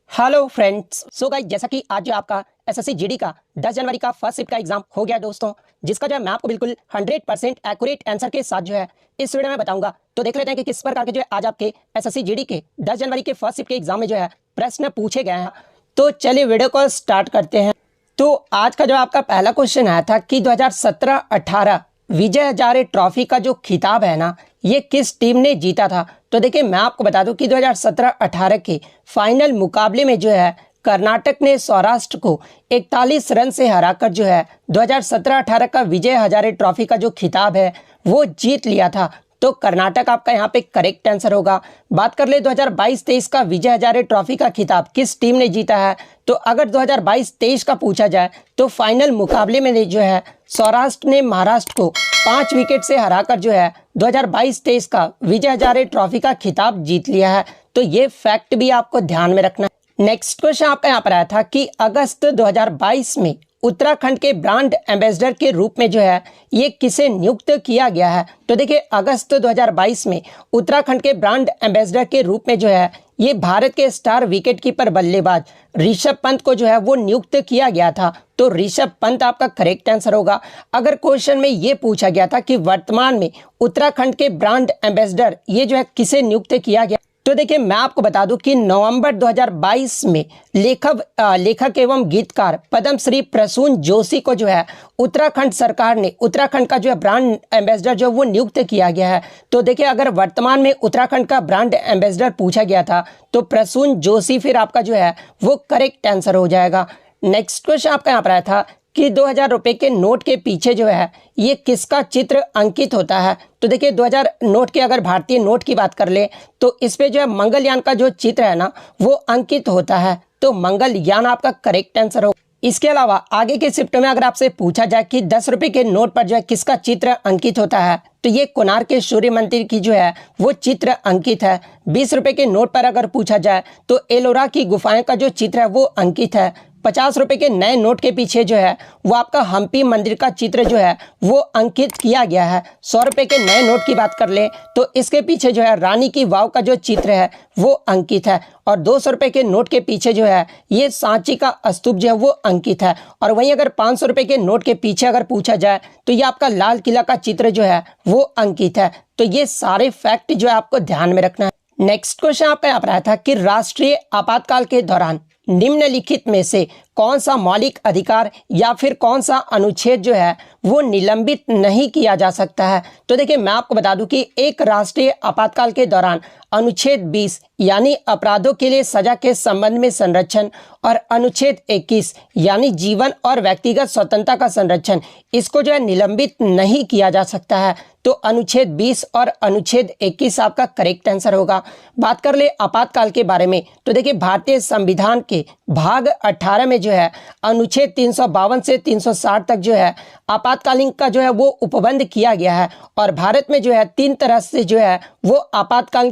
Hello friends, so guys, जैसा कि आज जो आपका एसएससी जीडी का 10 जनवरी का फर्स्ट शिफ्ट का एग्जाम हो गया दोस्तों, जिसका जो है मैं आपको बिल्कुल 100% एक्यूरेट आंसर के साथ जो है इस वीडियो में बताऊंगा। तो देख लेते हैं कि किस प्रकार के जो है आज आपके एसएससी जीडी के 10 जनवरी के फर्स्ट शिफ्ट के एग्जाम में जो है प्रश्न पूछे गए हैं। तो चलिए वीडियो को स्टार्ट करते हैं। तो आज का जो आपका पहला क्वेश्चन आया था कि 2017-18 विजय हजारे ट्रॉफी का जो खिताब है ना, ये किस टीम ने जीता था। तो देखिए मैं आपको बता दूं कि 2017-18 के फाइनल मुकाबले में जो है कर्नाटक ने सौराष्ट्र को 41 रन से हराकर जो है 2017-18 का विजय हजारे ट्रॉफी का जो खिताब है वो जीत लिया था। तो कर्नाटक आपका यहाँ पे करेक्ट आंसर होगा। बात कर ले 2022-23 का विजय हजारे ट्रॉफी का खिताब किस टीम ने जीता है। तो अगर 2022-23 का पूछा जाए तो फाइनल मुकाबले में जो है सौराष्ट्र ने महाराष्ट्र को 5 विकेट से हराकर जो है 2022-23 का विजय हजारे ट्रॉफी का खिताब जीत लिया है। तो ये फैक्ट भी आपको ध्यान में रखना है। नेक्स्ट क्वेश्चन आपका यहाँ पर आया था कि अगस्त 2022 में उत्तराखंड के ब्रांड एम्बेसडर के रूप में जो है ये किसे नियुक्त किया गया है। तो देखिए अगस्त 2022 में उत्तराखंड के ब्रांड एम्बेसडर के रूप में जो है ये भारत के स्टार विकेटकीपर बल्लेबाज ऋषभ पंत को जो है वो नियुक्त किया गया था। तो ऋषभ पंत आपका करेक्ट आंसर होगा। अगर क्वेश्चन में ये पूछा गया था कि वर्तमान में उत्तराखंड के ब्रांड एम्बेसडर ये जो है किसे नियुक्त किया गया, तो देखिए मैं आपको बता दूं कि नवंबर 2022 में लेखक एवं गीतकार पद्मश्री प्रसून जोशी को जो है उत्तराखंड सरकार ने उत्तराखंड का जो है ब्रांड एम्बेसडर जो वो नियुक्त किया गया है। तो देखिए अगर वर्तमान में उत्तराखंड का ब्रांड एम्बेसडर पूछा गया था तो प्रसून जोशी फिर आपका जो है वो करेक्ट आंसर हो जाएगा। नेक्स्ट क्वेश्चन आपका यहाँ पर आया था कि 2000 रुपए के नोट के पीछे जो है ये किसका चित्र अंकित होता है। तो देखिए 2000 नोट के अगर भारतीय नोट की बात कर ले तो इस पे जो है मंगलयान का जो चित्र है ना वो अंकित होता है। तो मंगलयान आपका करेक्ट आंसर हो। इसके अलावा आगे के शिफ्ट में अगर आपसे पूछा जाए कि 10 रुपए के नोट पर जो है किसका चित्र अंकित होता है तो ये कोणार्क के सूर्य मंदिर की जो है वो चित्र अंकित है। 20 रुपए के नोट पर अगर पूछा जाए तो एलोरा की गुफाएं का जो चित्र है वो अंकित है। 50 रुपए के नए नोट के पीछे जो है वो आपका हम्पी मंदिर का चित्र जो है वो अंकित किया गया है। 100 रुपए के नए नोट की बात कर ले तो इसके पीछे जो है रानी की वाव का जो चित्र है वो अंकित है। और 200 रुपए के नोट के पीछे जो है ये सांची का स्तूप जो है वो अंकित है। और वहीं अगर 500 रुपए के नोट के पीछे अगर पूछा जाए तो ये आपका लाल किला का चित्र जो है वो अंकित है। तो ये सारे फैक्ट जो है आपको ध्यान में रखना है। नेक्स्ट क्वेश्चन आपका यहाँ पर आया था कि राष्ट्रीय आपातकाल के दौरान निम्नलिखित में से कौन सा मौलिक अधिकार या फिर कौन सा अनुच्छेद जो है वो निलंबित नहीं किया जा सकता है। तो देखिए मैं आपको बता दूं कि एक राष्ट्रीय आपातकाल के दौरान अनुच्छेद 20 यानी अपराधों के लिए सजा के संबंध में संरक्षण और अनुच्छेद 21 यानी जीवन और व्यक्तिगत स्वतंत्रता का संरक्षण, इसको जो है निलंबित नहीं किया जा सकता है। तो अनुच्छेद 20 और अनुच्छेद 21 आपका करेक्ट आंसर होगा। बात कर ले आपातकाल के बारे में तो देखिए भारतीय संविधान के भाग 18 में जो है अनुच्छेद 352 से 360 तक जो है आपातकालीन का जो है वो उपबंध किया गया है। और भारत में जो है 3 तरह से जो है वो आपातकाल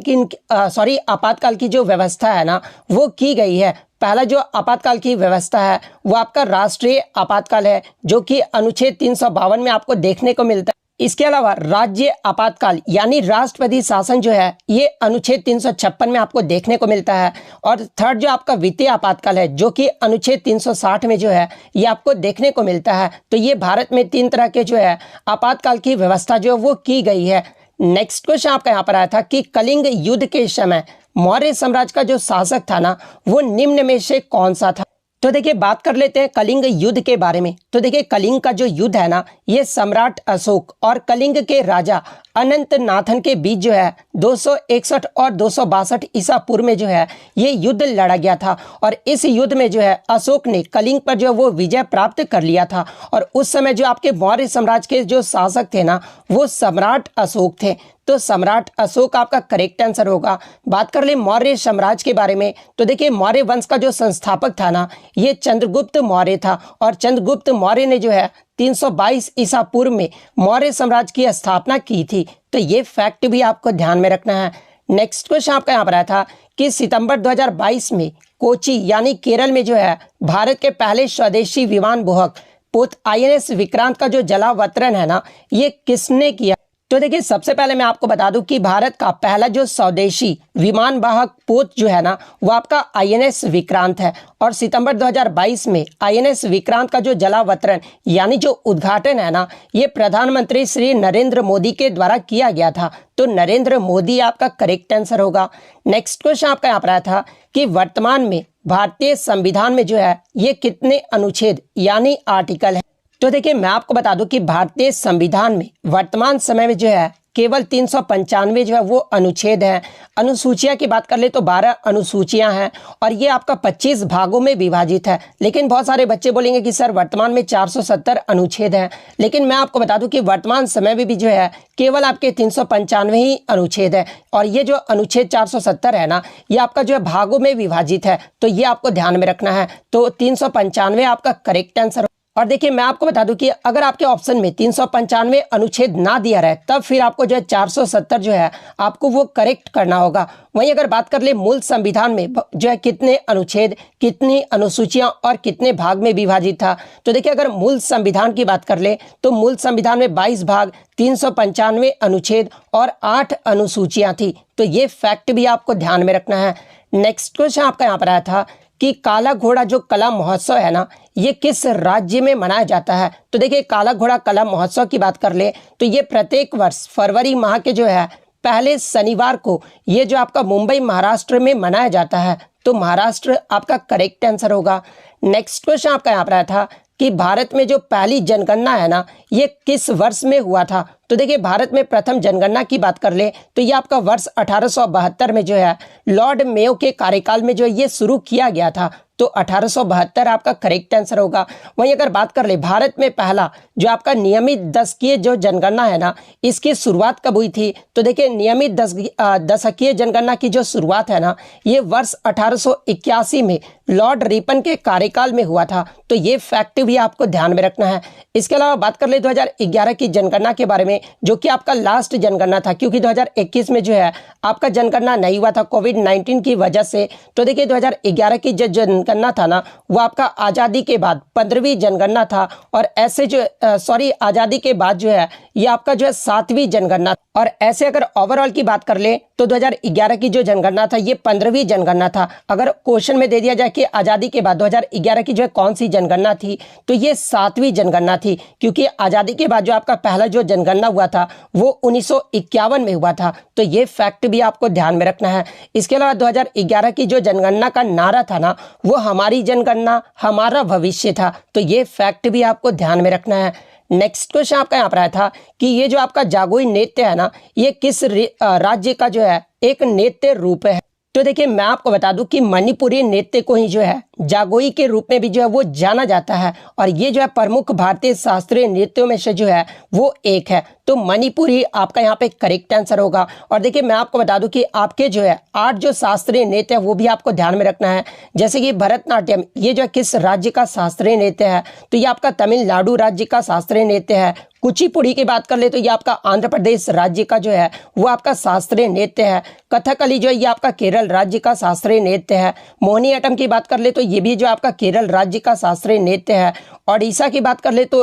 की जो व्यवस्था है ना वो की गई है। पहला जो आपातकाल की व्यवस्था है वो आपका राष्ट्रीय आपातकाल है जो कि अनुच्छेद 352 में आपको देखने को मिलता है। इसके अलावा राज्य आपातकाल यानी राष्ट्रपति शासन जो है ये अनुच्छेद 356 में आपको देखने को मिलता है। और थर्ड जो आपका वित्तीय आपातकाल है जो कि अनुच्छेद 360 में जो है ये आपको देखने को मिलता है। तो ये भारत में 3 तरह के जो है आपातकाल की व्यवस्था जो है वो की गई है। नेक्स्ट क्वेश्चन आपका यहाँ पर आया था कि कलिंग युद्ध के समय मौर्य साम्राज्य का जो शासक था ना वो निम्न में से कौन सा था। तो देखिए बात कर लेते हैं कलिंग युद्ध के बारे में। तो देखिए कलिंग का जो युद्ध है ना ये सम्राट अशोक और कलिंग के राजा अनंत नाथन के बीच जो है 261 और 262 ईसा पूर्व में जो है ये युद्ध लड़ा गया था। और इस युद्ध में जो है अशोक ने कलिंग पर जो है वो विजय प्राप्त कर लिया था। और उस समय जो आपके मौर्य साम्राज्य के जो शासक थे ना वो सम्राट अशोक थे। तो सम्राट अशोक आपका करेक्ट आंसर होगा। बात कर ले मौर्य साम्राज्य के बारे में तो देखिए मौर्य वंश का जो संस्थापक था ना ये चंद्रगुप्त मौर्य था। और चंद्रगुप्त मौर्य ने जो है 322 ईसा पूर्व में मौर्य साम्राज्य की स्थापना की थी। तो ये फैक्ट भी आपको ध्यान में रखना है। नेक्स्ट क्वेश्चन आपका यहाँ पर आया था कि सितंबर 2022 में कोची यानी केरल में जो है भारत के पहले स्वदेशी विमान वाहक पोत INS विक्रांत का जो जलावतरण है ना ये किसने किया। तो देखिए सबसे पहले मैं आपको बता दूं कि भारत का पहला जो स्वदेशी विमान वाहक पोत जो है ना वो आपका आईएनएस विक्रांत है और सितंबर 2022 में आईएनएस विक्रांत का जो जलावतरण यानी जो उद्घाटन है ना ये प्रधानमंत्री श्री नरेंद्र मोदी के द्वारा किया गया था। तो नरेंद्र मोदी आपका करेक्ट आंसर होगा। नेक्स्ट क्वेश्चन आपका यहाँ पर आया था कि वर्तमान में भारतीय संविधान में जो है ये कितने अनुच्छेद यानी आर्टिकल है। तो देखिए मैं आपको बता दूं कि भारतीय संविधान में वर्तमान समय में जो है केवल 395 जो है वो अनुच्छेद हैं। अनुसूचियां की बात कर ले तो 12 अनुसूचियां हैं और ये आपका 25 भागों में विभाजित है। लेकिन बहुत सारे बच्चे बोलेंगे कि सर वर्तमान में 470 अनुच्छेद हैं, लेकिन मैं आपको बता दूं कि वर्तमान समय में भी जो है केवल आपके 395 ही अनुच्छेद है और ये जो अनुच्छेद 470 है ना ये आपका जो है भागों में विभाजित है। तो ये आपको ध्यान में रखना है। तो 395 आपका करेक्ट आंसर। और देखिए मैं आपको बता दूं कि अगर आपके ऑप्शन में 395 अनुच्छेद ना दिया रहे तब फिर आपको जो है 470 जो है आपको वो करेक्ट करना होगा। वहीं अगर बात कर ले मूल संविधान में जो है कितने अनुच्छेद, कितनी अनुसूचियां और कितने भाग में विभाजित था, तो देखिए अगर मूल संविधान की बात कर ले तो मूल संविधान में 22 भाग, 395 अनुच्छेद और 8 अनुसूचियां थी। तो ये फैक्ट भी आपको ध्यान में रखना है। नेक्स्ट क्वेश्चन आपका यहाँ पर आया था कि काला घोड़ा जो कला महोत्सव है ना ये किस राज्य में मनाया जाता है। तो देखिए काला घोड़ा कला महोत्सव की बात कर ले तो ये प्रत्येक वर्ष फरवरी माह के जो है पहले शनिवार को ये जो आपका मुंबई महाराष्ट्र में मनाया जाता है। तो महाराष्ट्र आपका करेक्ट आंसर होगा। नेक्स्ट क्वेश्चन आपका यहाँ पर आया था कि भारत में जो पहली जनगणना है ना ये किस वर्ष में हुआ था। तो देखिए भारत में प्रथम जनगणना की बात कर ले तो ये आपका वर्ष 1872 में जो है लॉर्ड मेयो के कार्यकाल में जो ये शुरू किया गया था। तो 1872 आपका करेक्ट आंसर होगा। वहीं अगर बात कर ले भारत में पहला जो आपका नियमित दशकीय जो जनगणना है ना इसकी शुरुआत कब हुई थी। तो देखिए नियमित दशकीय जनगणना की जो शुरुआत है ना ये वर्ष 1881 में लॉर्ड रिपन के कार्यकाल में हुआ था। तो ये फैक्ट भी आपको ध्यान में रखना है। इसके अलावा बात कर ले 2011 की जनगणना के बारे में जो कि आपका लास्ट जनगणना था, क्योंकि 2021 में जो है आपका जनगणना नहीं हुआ था कोविड-19 की वजह से। तो देखिए 2011 की जो जनगणना था ना वो आपका आज़ादी के बाद 15वीं जनगणना था और ऐसे जो आज़ादी के बाद जो है ये आपका जो है 7वीं जनगणना। और ऐसे अगर ओवरऑल की बात कर ले तो 2011 की जो जनगणना था ये 15वीं जनगणना था। अगर क्वेश्चन में दे दिया जाए कि आज़ादी के बाद 2011 की जो है कौन सी जनगणना थी तो ये 7वीं जनगणना थी, क्योंकि आज़ादी के बाद जो आपका पहला जो जनगणना हुआ था वो 1951 में हुआ था। तो ये फैक्ट भी आपको ध्यान में रखना है। इसके अलावा 2011 की जो जनगणना का नारा था ना वो हमारी जनगणना हमारा भविष्य था। तो ये फैक्ट भी आपको ध्यान में रखना है। नेक्स्ट क्वेश्चन आपका यहाँ पर आया था कि ये जो आपका जागोई नृत्य है ना ये किस राज्य का जो है एक नृत्य रूप है। तो देखिए मैं आपको बता दूं कि मणिपुरी नृत्य को ही जो है जागोई के रूप में भी जो है वो जाना जाता है और ये जो है प्रमुख भारतीय शास्त्रीय नृत्यों में से जो है वो एक है। तो मणिपुरी आपका यहाँ पे करेक्ट आंसर होगा। और देखिए मैं आपको बता दूं कि आपके जो है 8 जो शास्त्रीय नृत्य है वो भी आपको ध्यान में रखना है। जैसे कि भरतनाट्यम ये जो है किस राज्य का शास्त्रीय नृत्य है, तो ये आपका तमिलनाडु राज्य का शास्त्रीय नृत्य है। कुचिपुड़ी की बात कर ले तो ये आपका आंध्र प्रदेश राज्य का जो है वो आपका शास्त्रीय नृत्य है। कथकली जो है ये आपका केरल राज्य का शास्त्रीय नृत्य है। मोहिनीअट्टम की बात कर ले तो ये भी जो आपका केरल राज्य का शास्त्रीय नृत्य है। ओडिशा की बात कर ले तो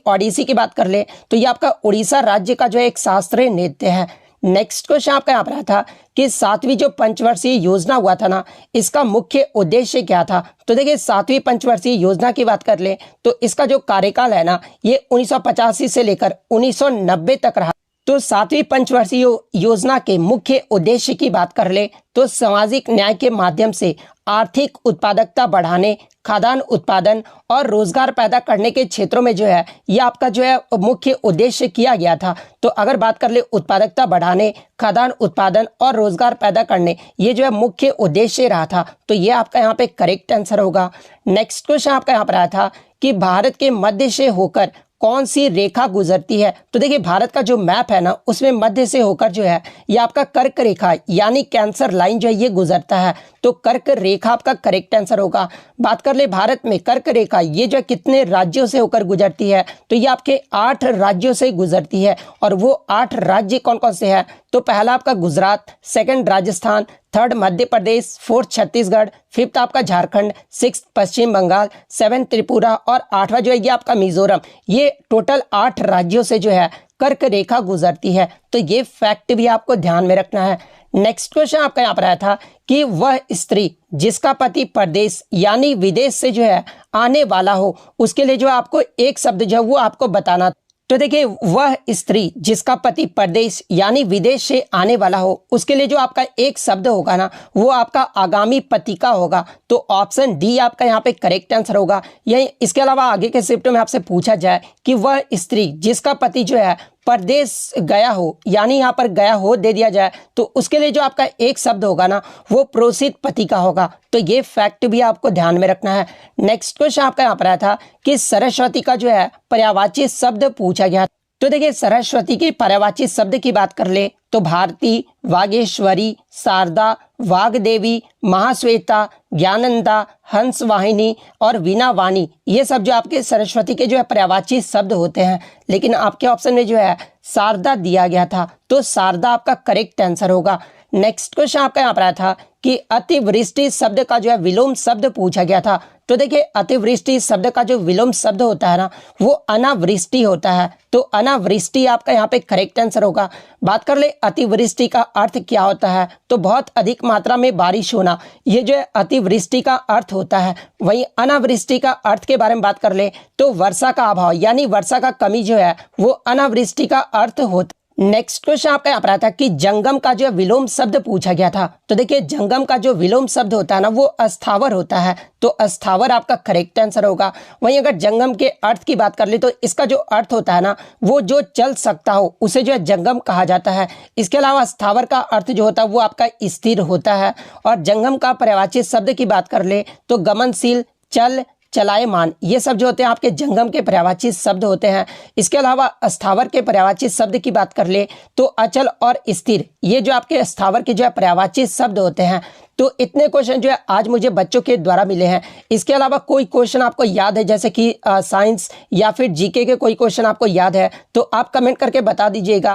ओडिसी की बात कर ले तो ये आपका उड़ीसा राज्य का जो है एक शास्त्रीय नृत्य है। नेक्स्ट क्वेश्चन आपका यहाँ पर आया था कि 7वीं जो पंचवर्षीय योजना हुआ था ना इसका मुख्य उद्देश्य क्या था। तो देखिए 7वीं पंचवर्षीय योजना की बात कर ले तो इसका जो कार्यकाल है ना ये 1985 से लेकर 1990 तक रहा। तो 7वीं पंचवर्षीय योजना के मुख्य उद्देश्य की बात कर ले तो सामाजिक न्याय के माध्यम से आर्थिक उत्पादकता बढ़ाने, खाद्यान्न उत्पादन और रोजगार पैदा करने के क्षेत्रों में जो है ये आपका जो है मुख्य उद्देश्य किया गया था। तो अगर बात कर ले उत्पादकता बढ़ाने, खाद्यान्न उत्पादन और रोजगार पैदा करने ये जो है मुख्य उद्देश्य रहा था। तो ये आपका यहाँ पे करेक्ट आंसर होगा। नेक्स्ट क्वेश्चन आपका यहाँ पर आया था कि भारत के मध्य से होकर कौन सी रेखा गुजरती है। तो देखिए भारत का जो मैप है ना उसमें मध्य से होकर जो है ये आपका कर्क रेखा यानी कैंसर लाइन जो है ये गुजरता है। तो कर्क रेखा आपका करेक्ट आंसर होगा। बात कर ले भारत में कर्क रेखा ये जो कितने राज्यों से होकर गुजरती है, तो ये आपके 8 राज्यों से गुजरती है। और वो 8 राज्य कौन कौन से हैं, तो पहला आपका Gujarat, second Rajasthan, third Madhya Pradesh, fourth Chhattisgarh, fifth आपका झारखंड, सिक्स पश्चिम बंगाल, 7 त्रिपुरा और 8वां जो है ये आपका मिजोरम। ये टोटल 8 राज्यों से जो है कर्क रेखा गुजरती है। तो ये फैक्ट भी आपको ध्यान में रखना है। नेक्स्ट क्वेश्चन आपका यहाँ पर आया था कि वह स्त्री जिसका पति परदेश यानी विदेश से जो है आने वाला हो, उसके लिए जो आपको एक शब्द जो है वो आपको बताना। तो देखिए, वह स्त्री जिसका पति परदेश यानी विदेश से आने वाला हो, उसके लिए जो आपका एक शब्द होगा ना, वो आपका आगामी पति का होगा। तो ऑप्शन डी आपका यहाँ पे करेक्ट आंसर होगा। यही इसके अलावा आगे के शिफ्ट में आपसे पूछा जाए कि वह स्त्री जिसका पति जो है परदेश गया हो, यानी यहाँ पर गया हो दे दिया जाए, तो उसके लिए जो आपका एक शब्द होगा ना, वो प्रोसित पति का होगा। तो ये फैक्ट भी आपको ध्यान में रखना है। नेक्स्ट क्वेश्चन आपका यहाँ पर आया था कि सरस्वती का जो है पर्यायवाची शब्द पूछा गया। तो देखिए, सरस्वती की पर्यायवाची शब्द की बात कर ले तो भारती, वागेश्वरी, शारदा, वाग्देवी, महाश्वेता, ज्ञानंदा, हंसवाहिनी और वीणावाणी, ये सब जो आपके सरस्वती के जो है पर्यायवाची शब्द होते हैं। लेकिन आपके ऑप्शन में जो है शारदा दिया गया था, तो शारदा आपका करेक्ट आंसर होगा। नेक्स्ट क्वेश्चन आपका यहाँ पर आया था कि अतिवृष्टि शब्द का जो है विलोम शब्द पूछा गया था। तो देखिए, अतिवृष्टि शब्द का जो विलोम शब्द होता है ना, वो अनावृष्टि होता है। तो अनावृष्टि आपका यहाँ पे करेक्ट आंसर होगा। बात कर ले अतिवृष्टि का अर्थ क्या होता है, तो बहुत अधिक मात्रा में बारिश होना, ये जो है अतिवृष्टि का अर्थ होता है। वहीं अनावृष्टि का अर्थ के बारे में बात कर ले तो वर्षा का अभाव यानी वर्षा का कमी जो है वो अनावृष्टि का अर्थ होता है। नेक्स्ट क्वेश्चन आपका यहाँ पर आया था कि जंगम का जो विलोम शब्द पूछा गया था। तो देखिए, जंगम का जो विलोम शब्द होता है ना, वो अस्थावर होता है। तो अस्थावर आपका करेक्ट आंसर होगा। वहीं अगर जंगम के अर्थ की बात कर ले तो इसका जो अर्थ होता है ना, वो जो चल सकता हो उसे जो है जंगम कहा जाता है। इसके अलावा अस्थावर का अर्थ जो होता है वो आपका स्थिर होता है। और जंगम का पर्यायवाची शब्द की बात कर ले तो गमनशील, चल, चलायमान, ये सब जो होते हैं आपके जंगम के पर्यायवाची शब्द होते हैं। इसके अलावा अस्थावर के पर्यायवाची शब्द की बात कर ले तो अचल और स्थिर, ये जो आपके अस्थावर के जो है पर्यायवाची शब्द होते हैं। तो इतने क्वेश्चन जो है आज मुझे बच्चों के द्वारा मिले हैं। इसके अलावा कोई क्वेश्चन आपको याद है, जैसे कि साइंस या फिर जीके के कोई क्वेश्चन आपको याद है, तो आप कमेंट करके बता दीजिएगा।